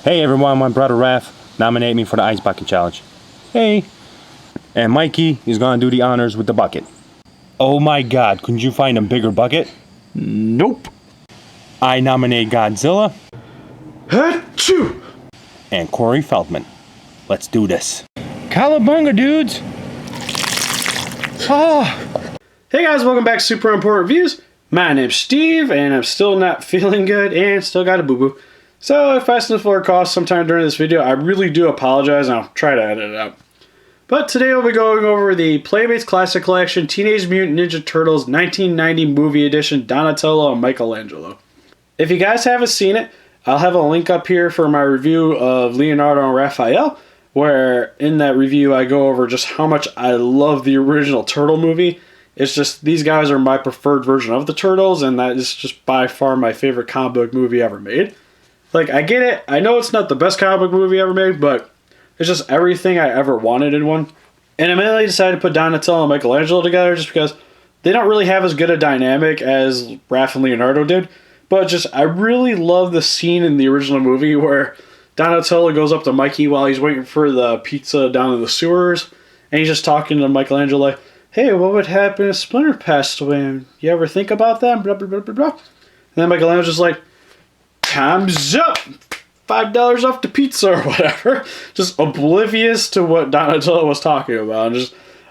Hey everyone, my brother Raph. Nominate me for the Ice Bucket Challenge. Hey. And Mikey is gonna do the honors with the bucket. Oh my god, couldn't you find a bigger bucket? Nope. I nominate Godzilla. Achoo! And Corey Feldman. Let's do this. Cowabunga, dudes! Hey guys, welcome back to Super Important Reviews. My name's Steve, and I'm still not feeling good, and still got a boo-boo. So if I sniff for a cough sometime during this video, I really do apologize, and I'll try to edit it out. But today we'll be going over the Playmates Classic Collection Teenage Mutant Ninja Turtles 1990 Movie Edition Donatello and Michelangelo. If you guys haven't seen it, I'll have a link up here for my review of Leonardo and Raphael, where in that review I go over just how much I love the original Turtle movie. It's just, these guys are my preferred version of the Turtles, and that is just by far my favorite comic book movie ever made. Like, I get it, I know it's not the best comic book movie ever made, but it's just everything I ever wanted in one. And I mainly decided to put Donatello and Michelangelo together just because they don't really have as good a dynamic as Raph and Leonardo did. But just, I really love the scene in the original movie where Donatello goes up to Mikey while he's waiting for the pizza down in the sewers. And he's just talking to Michelangelo like, hey, what would happen if Splinter passed away? You ever think about that? Blah, blah, blah, blah, blah. And then Michelangelo's just like, time's up! $5 off the pizza or whatever. Just oblivious to what Donatello was talking about.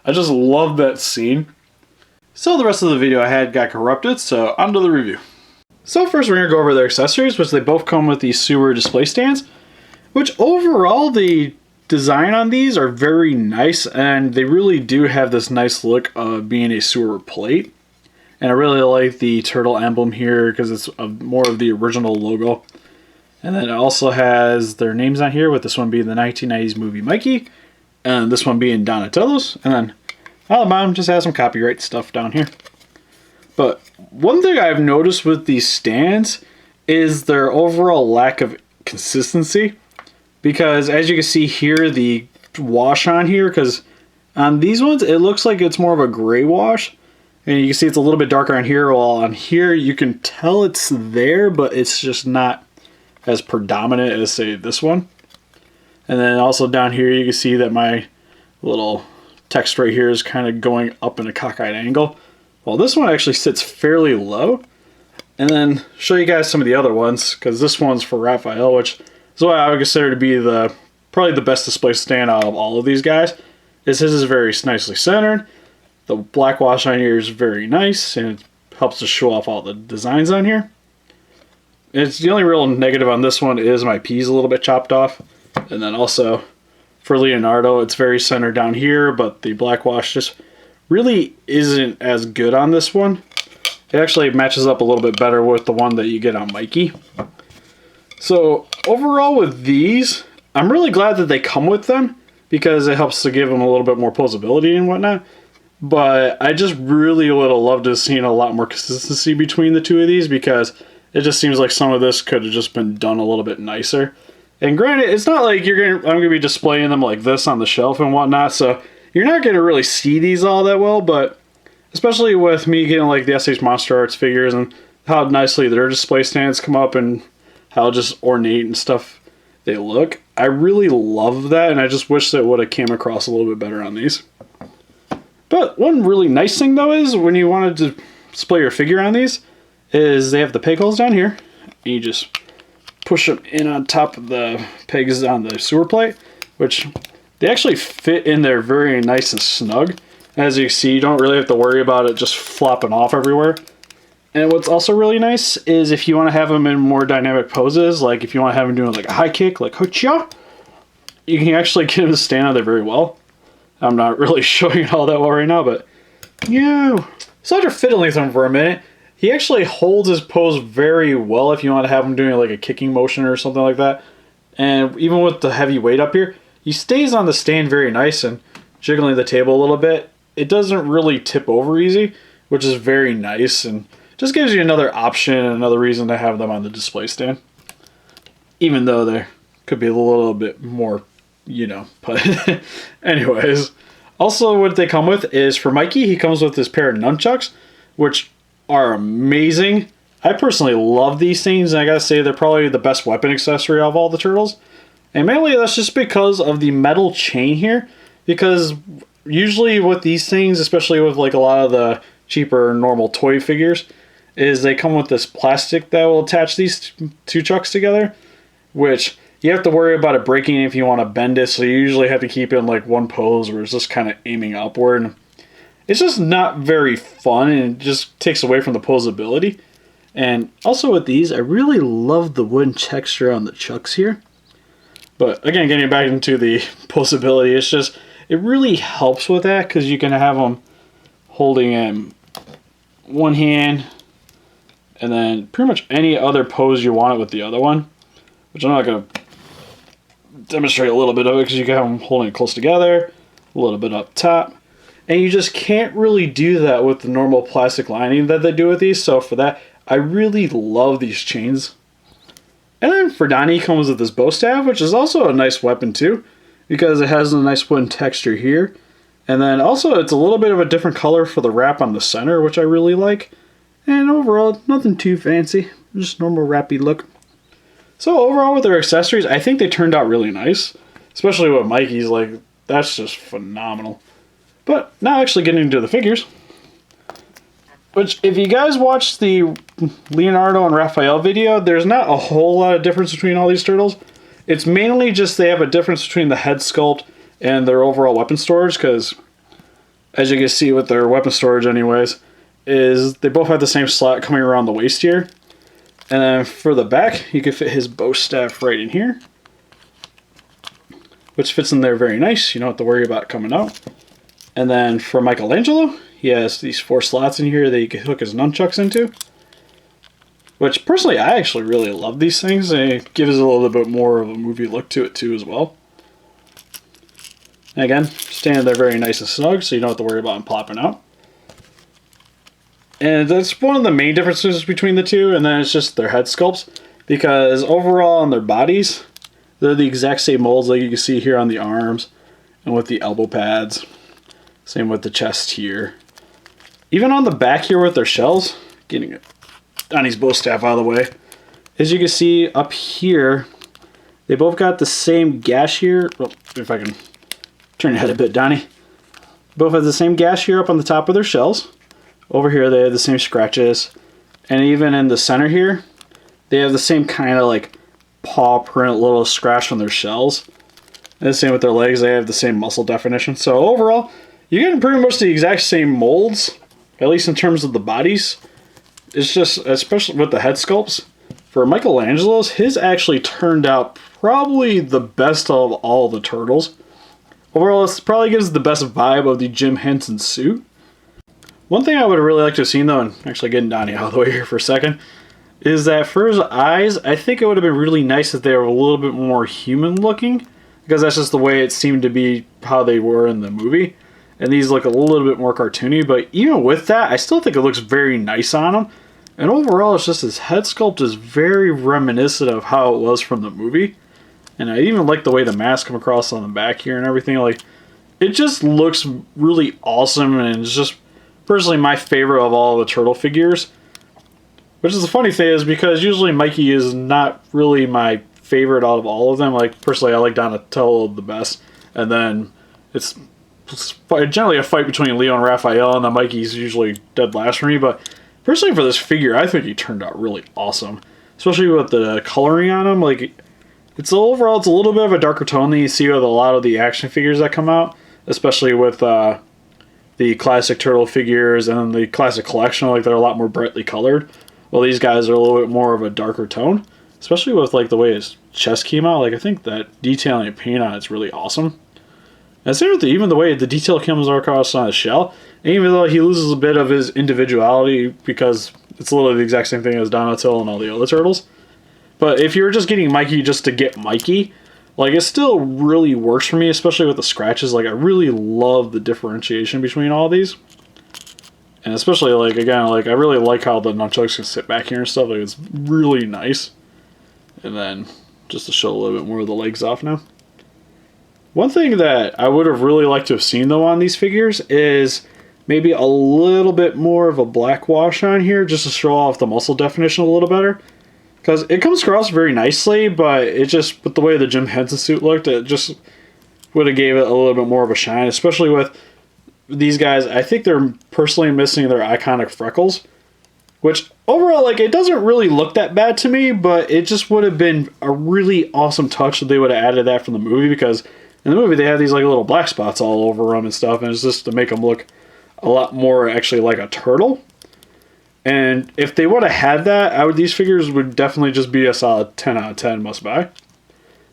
I just love that scene. So the rest of the video I had got corrupted, so on to the review. So first we're going to go over their accessories, which they both come with these sewer display stands. Which overall, the design on these are very nice, and they really do have this nice look of being a sewer plate. And I really like the turtle emblem here because it's more of the original logo. And then it also has their names on here, with this one being the 1990s movie Mikey, and this one being Donatello's. And then all the bottom just has some copyright stuff down here. But one thing I've noticed with these stands is their overall lack of consistency. Because as you can see here, the wash on here, because on these ones, it looks like it's more of a gray wash. And you can see it's a little bit darker on here, while on here you can tell it's there, but it's just not as predominant as, say, this one. And then also down here you can see that my little text right here is kind of going up in a cockeyed angle. Well, this one actually sits fairly low. And then show you guys some of the other ones, because this one's for Raphael, which is what I would consider to be probably the best display stand out of all of these guys. His is very nicely centered. The black wash on here is very nice, and it helps to show off all the designs on here. It's the only real negative on this one is my P's a little bit chopped off. And then also for Leonardo, it's very centered down here, but the black wash just really isn't as good on this one. It actually matches up a little bit better with the one that you get on Mikey. So overall with these, I'm really glad that they come with them because it helps to give them a little bit more posability and whatnot. But I just really would have loved to have seen a lot more consistency between the two of these, because it just seems like some of this could have just been done a little bit nicer. And granted, it's not like I'm going to be displaying them like this on the shelf and whatnot, so you're not going to really see these all that well, but especially with me getting like the SH Monster Arts figures and how nicely their display stands come up and how just ornate and stuff they look, I really love that, and I just wish that it would have came across a little bit better on these. But one really nice thing though is when you wanted to display your figure on these, is they have the peg holes down here, and you just push them in on top of the pegs on the sewer plate, which they actually fit in there very nice and snug. As you see, you don't really have to worry about it just flopping off everywhere. And what's also really nice is if you want to have them in more dynamic poses, like if you want to have them doing like a high kick, like hoo-cha, you can actually get them to stand on there very well. I'm not really showing it all that well right now, but yeah. So after fiddling with him for a minute, he actually holds his pose very well if you want to have him doing like a kicking motion or something like that. And even with the heavy weight up here, he stays on the stand very nice and jiggling the table a little bit. It doesn't really tip over easy, which is very nice and just gives you another option and another reason to have them on the display stand. Even though there could be a little bit more, you know, but anyways. Also what they come with is for Mikey, he comes with this pair of nunchucks, which are amazing. I personally love these things, and I gotta say they're probably the best weapon accessory of all the turtles. And mainly that's just because of the metal chain here, because usually with these things, especially with like a lot of the cheaper normal toy figures, is they come with this plastic that will attach these two chucks together, which you have to worry about it breaking if you want to bend it, so you usually have to keep it in like one pose where it's just kind of aiming upward. It's just not very fun, and it just takes away from the posability. And also with these, I really love the wooden texture on the chucks here. But again, getting back into the posability, it's just, it really helps with that because you can have them holding in one hand and then pretty much any other pose you want it with the other one, which I'm not going to demonstrate a little bit of it because you can have them holding it close together, a little bit up top. And you just can't really do that with the normal plastic lining that they do with these. So for that, I really love these chains. And then for Donnie, he comes with this bow staff, which is also a nice weapon too, because it has a nice wooden texture here. And then also it's a little bit of a different color for the wrap on the center, which I really like. And overall, nothing too fancy, just normal wrappy look. So overall with their accessories, I think they turned out really nice. Especially with Mikey's, like, that's just phenomenal. But now actually getting into the figures. Which, if you guys watched the Leonardo and Raphael video, there's not a whole lot of difference between all these turtles. It's mainly just they have a difference between the head sculpt and their overall weapon storage, because as you can see with their weapon storage anyways, is they both have the same slot coming around the waist here. And then for the back, you can fit his bow staff right in here, which fits in there very nice. You don't have to worry about it coming out. And then for Michelangelo, he has these 4 slots in here that you can hook his nunchucks into. Which, personally, I actually really love these things. It gives it a little bit more of a movie look to it, too, as well. And again, standing there very nice and snug, so you don't have to worry about them plopping out. And that's one of the main differences between the two, and then it's just their head sculpts. Because overall on their bodies, they're the exact same molds like you can see here on the arms and with the elbow pads. Same with the chest here. Even on the back here with their shells, getting Donnie's bow staff out of the way, as you can see up here, they both got the same gash here. Well, if I can turn your head a bit, Donnie. Both have the same gash here up on the top of their shells. Over here they have the same scratches. And even in the center here, they have the same kind of like paw print little scratch on their shells. And the same with their legs, they have the same muscle definition. So overall, you're getting pretty much the exact same molds, at least in terms of the bodies. It's just, especially with the head sculpts, for Michelangelo's, his actually turned out probably the best of all the turtles. Overall, this probably gives the best vibe of the Jim Henson suit. One thing I would really like to have seen, though, and actually getting Donnie out of the way here for a second, is that for his eyes, I think it would have been really nice if they were a little bit more human looking, because that's just the way it seemed to be how they were in the movie. And these look a little bit more cartoony, but even with that, I still think it looks very nice on him. And overall, it's just his head sculpt is very reminiscent of how it was from the movie. And I even like the way the mask come across on the back here and everything. Like, it just looks really awesome, and it's just personally my favorite of all the turtle figures. Which is the funny thing is because usually Mikey is not really my favorite out of all of them. Like, personally, I like Donatello the best. And then it's generally a fight between Leo and Raphael, and then Mikey's usually dead last for me. But personally, for this figure, I think he turned out really awesome. Especially with the coloring on him. Like, it's overall, it's a little bit of a darker tone than you see with a lot of the action figures that come out. Especially with the classic turtle figures and the classic collection. Like, they're a lot more brightly colored. Well, these guys are a little bit more of a darker tone. Especially with, like, the way his chest came out. Like, I think that detailing and paint on it's really awesome. And same with even the way the detail comes across on his shell. And even though he loses a bit of his individuality because it's literally the exact same thing as Donatello and all the other turtles. But if you're just getting Mikey just to get Mikey, like, it still really works for me, especially with the scratches. Like, I really love the differentiation between all these. And especially, like, again, like, I really like how the nunchucks can sit back here and stuff. Like, it's really nice. And then, just to show a little bit more of the legs off now. One thing that I would have really liked to have seen, though, on these figures is maybe a little bit more of a black wash on here just to show off the muscle definition a little better. Because it comes across very nicely, but it just, with the way the Jim Henson suit looked, it just would have gave it a little bit more of a shine, especially with these guys. I think they're personally missing their iconic freckles, which overall, like, it doesn't really look that bad to me, but it just would have been a really awesome touch if they would have added that from the movie, because in the movie they have these like little black spots all over them and stuff, and it's just to make them look a lot more actually like a turtle. And if they would have had that, these figures would definitely just be a solid 10 out of 10 must buy.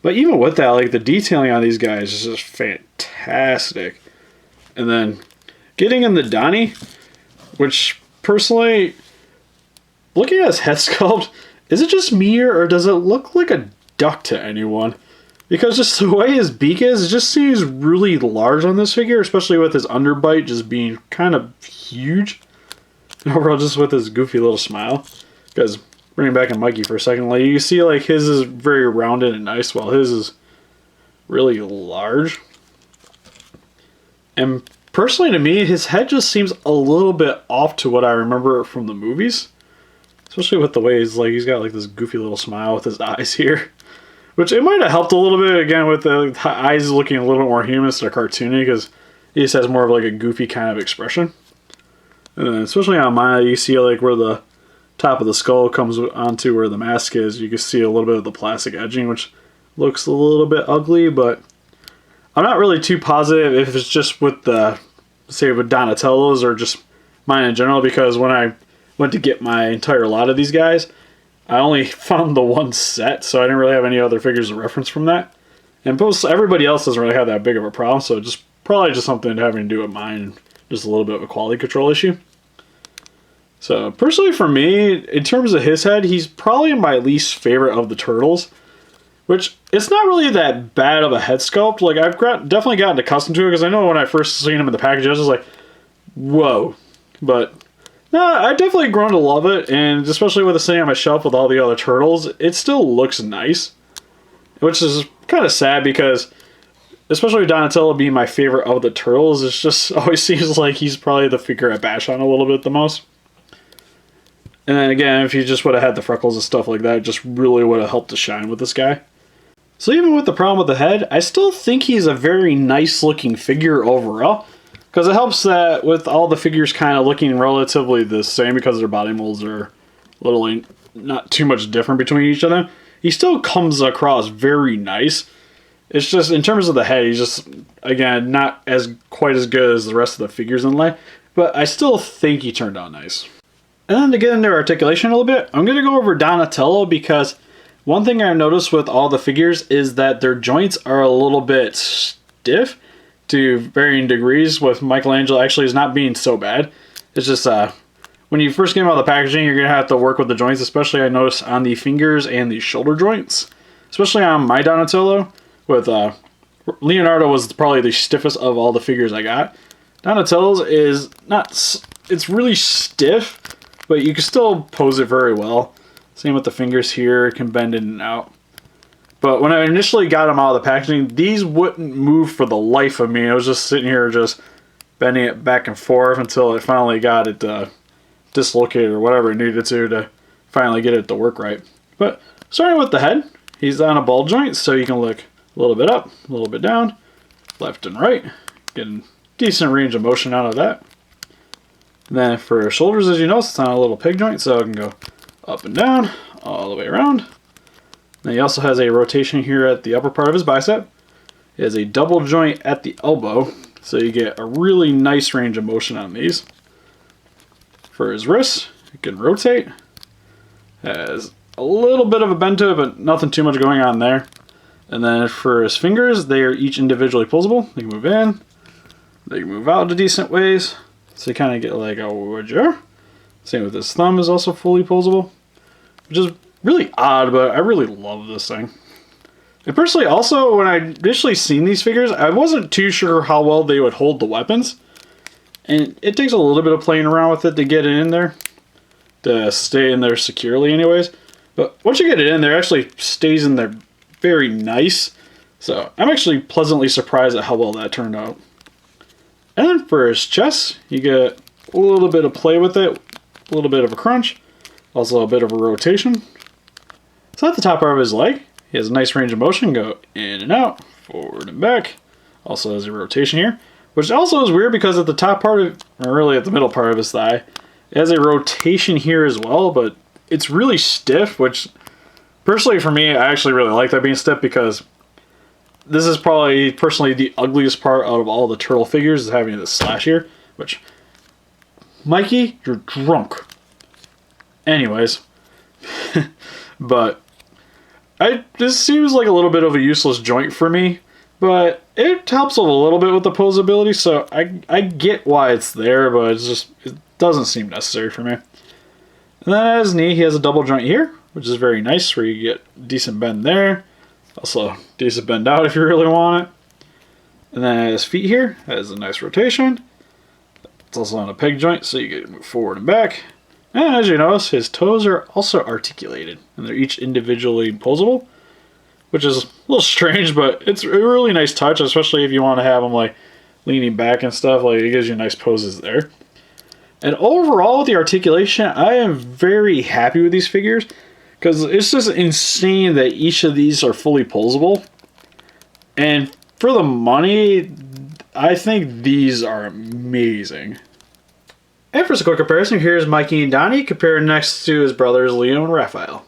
But even with that, like, the detailing on these guys is just fantastic. And then getting in the Donnie, which personally, looking at his head sculpt, is it just me or does it look like a duck to anyone? Because just the way his beak is, it just seems really large on this figure, especially with his underbite just being kind of huge. And overall, just with his goofy little smile. Because bringing back in Mikey for a second, like, you see like his is very rounded and nice, while his is really large. And personally to me, his head just seems a little bit off to what I remember from the movies. Especially with the way he's got like this goofy little smile with his eyes here. Which it might have helped a little bit, again, with the eyes looking a little bit more human instead of cartoony, because he just has more of like a goofy kind of expression. And then especially on mine, you see like where the top of the skull comes onto where the mask is, you can see a little bit of the plastic edging, which looks a little bit ugly, but I'm not really too positive if it's just with the, say, with Donatello's or just mine in general, because when I went to get my entire lot of these guys, I only found the one set, so I didn't really have any other figures to reference from that. And most everybody else doesn't really have that big of a problem, so just probably just something having to do with mine, just a little bit of a quality control issue. So personally for me, in terms of his head, he's probably my least favorite of the turtles, which it's not really that bad of a head sculpt. Like, I've definitely gotten accustomed to it, because I know when I first seen him in the package, I was just like, whoa. But no, I definitely grown to love it, and especially with it sitting on my shelf with all the other turtles, it still looks nice. Which is kind of sad, because especially with Donatello being my favorite of the turtles, it just always seems like he's probably the figure I bash on a little bit the most. And then again, if you just would have had the freckles and stuff like that, it just really would have helped to shine with this guy. So even with the problem with the head, I still think he's a very nice looking figure overall. Because it helps that with all the figures kind of looking relatively the same, because their body molds are literally not too much different between each of them, he still comes across very nice. It's just, in terms of the head, he's just, again, not quite as good as the rest of the figures in line, but I still think he turned out nice. And then to get into articulation a little bit, I'm going to go over Donatello, because one thing I've noticed with all the figures is that their joints are a little bit stiff to varying degrees, with Michelangelo actually is not being so bad. It's just, when you first get out of the packaging, you're going to have to work with the joints, especially I noticed on the fingers and the shoulder joints. Especially on my Donatello, with Leonardo was probably the stiffest of all the figures I got. Donatello's is not, it's really stiff, but you can still pose it very well. Same with the fingers here, it can bend in and out. But when I initially got them out of the packaging, these wouldn't move for the life of me. I was just sitting here just bending it back and forth until I finally got it dislocated or whatever it needed to finally get it to work right. But starting with the head, he's on a ball joint, so you can look a little bit up, a little bit down, left and right, getting decent range of motion out of that. And then for shoulders, as you notice, it's on a little peg joint, so it can go up and down, all the way around. Then he also has a rotation here at the upper part of his bicep. He has a double joint at the elbow, so you get a really nice range of motion on these. For his wrists, it can rotate. Has a little bit of a bend to it, but nothing too much going on there. And then for his fingers, they are each individually posable. They can move in, they can move out in decent ways. So you kind of get like a wedger. Same with his thumb is also fully posable, which is really odd, but I really love this thing. And personally, also, when I initially seen these figures, I wasn't too sure how well they would hold the weapons. And it takes a little bit of playing around with it to get it in there, to stay in there securely anyways. But once you get it in there, it actually stays in there very nice. So I'm actually pleasantly surprised at how well that turned out. And then for his chest, you get a little bit of play with it, a little bit of a crunch, also a bit of a rotation. So at the top part of his leg, he has a nice range of motion, go in and out, forward and back. Also has a rotation here, which also is weird because at the top part of, or really at the middle part of his thigh, it has a rotation here as well, but it's really stiff, which personally for me, I actually really like that being stiff because this is probably personally the ugliest part out of all the turtle figures is having this slash here, which, Mikey, you're drunk. Anyways, but this seems like a little bit of a useless joint for me, but it helps a little bit with the posability, so I get why it's there, but it doesn't seem necessary for me. And then at his knee, he has a double joint here, which is very nice, where you get decent bend there. Also, decent bend out if you really want it. And then at his feet here, has a nice rotation. It's also on a peg joint, so you get to move forward and back. And as you notice, his toes are also articulated, and they're each individually posable, which is a little strange, but it's a really nice touch, especially if you want to have them like leaning back and stuff. Like, it gives you nice poses there. And overall, with the articulation, I am very happy with these figures because it's just insane that each of these are fully posable. And for the money, I think these are amazing. And for some quick comparison, here's Mikey and Donnie compared next to his brothers Leo and Raphael.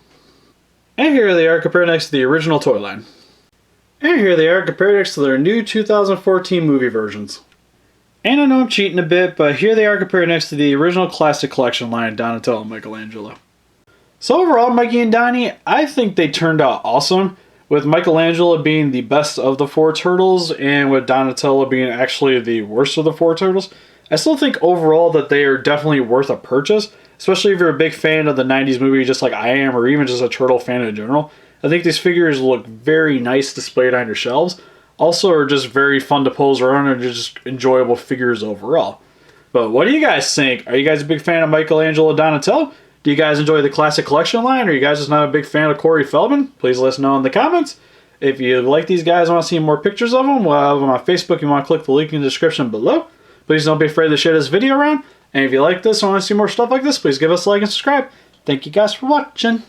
And here they are compared next to the original toy line. And here they are compared next to their new 2014 movie versions. And I know I'm cheating a bit, but here they are compared next to the original classic collection line, Donatello and Michelangelo. So overall, Mikey and Donnie, I think they turned out awesome, with Michelangelo being the best of the four turtles, and with Donatello being actually the worst of the four turtles. I still think overall that they are definitely worth a purchase, especially if you're a big fan of the 90s movie just like I am, or even just a turtle fan in general. I think these figures look very nice displayed on your shelves. Also are just very fun to pose around and just enjoyable figures overall. But what do you guys think? Are you guys a big fan of Michelangelo and Donatello? Do you guys enjoy the classic collection line? Or are you guys just not a big fan of Corey Feldman? Please let us know in the comments. If you like these guys and want to see more pictures of them, we'll have them on Facebook. You want to click the link in the description below. Please don't be afraid to share this video around. And if you like this and want to see more stuff like this, please give us a like and subscribe. Thank you guys for watching.